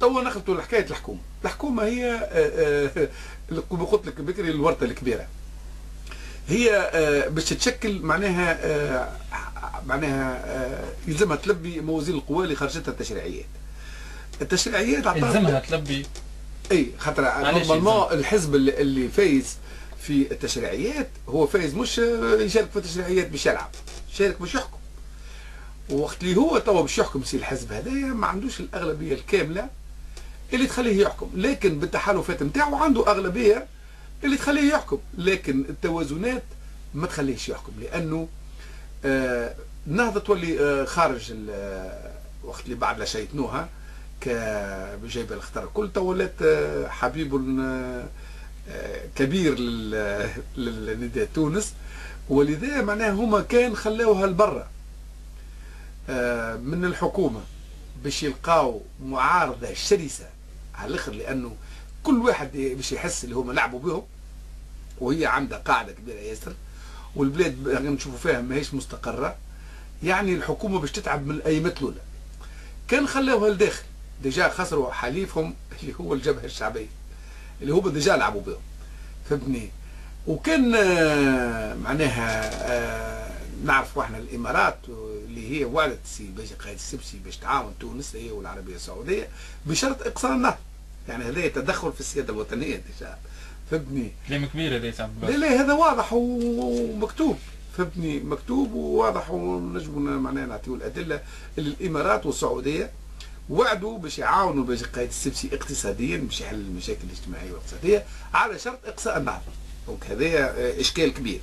توا نخلطوا لحكايه الحكومه. الحكومه هي كما قلت لك بكري الورطه الكبيره. هي باش تتشكل معناها يلزمها تلبي موازين القوى اللي خرجتها التشريعيات. التشريعيات يلزمها تلبي. اي خاطر نورمالمون الحزب اللي فايز في التشريعيات هو فايز مش يشارك في التشريعيات باش يلعب، يشارك باش يحكم. وقت اللي هو توا باش يحكم سي الحزب هذايا ما عندوش الاغلبيه الكامله اللي تخليه يحكم، لكن بالتحالفات نتاعو عنده اغلبيه اللي تخليه يحكم، لكن التوازنات ما تخليهش يحكم. لانه النهضه تولي خارج وقت اللي بعد لا شيطنوها كجيب الخطر الكل تولت حبيب كبير لنداء تونس، ولذا معناها هما كان خلاوها لبرا من الحكومه باش يلقاو معارضه شرسه على الاخر، لانه كل واحد باش يحس اللي هما لعبوا بهم، وهي عندها قاعده كبيره ياسر، والبلاد نشوفوا فيها ماهيش مستقره. يعني الحكومه باش تتعب من الايامات الاولى. كان خلاوها لداخل، ديجا خسروا حليفهم اللي هو الجبهه الشعبيه اللي هما ديجا لعبوا بهم، فهمتني. وكان معناها نعرفوا احنا الامارات اللي هي وعدت سي باجي قايد السبسي باش تعاون تونس هي والعربيه السعوديه بشرط اقصاء النهر. يعني هذا تدخل في السياده الوطنيه ديجا، فهمتني. كلام كبير هذا يا عبد الباسط. لا هذا واضح ومكتوب، فهمتني، مكتوب وواضح، ونجموا معناها نعطيو الادله اللي الامارات والسعوديه وعدوا باش يعاونوا باجي قايد السبسي اقتصاديا باش يحل المشاكل الاجتماعيه والاقتصاديه على شرط اقصاء النهر. دونك هذا اشكال كبير.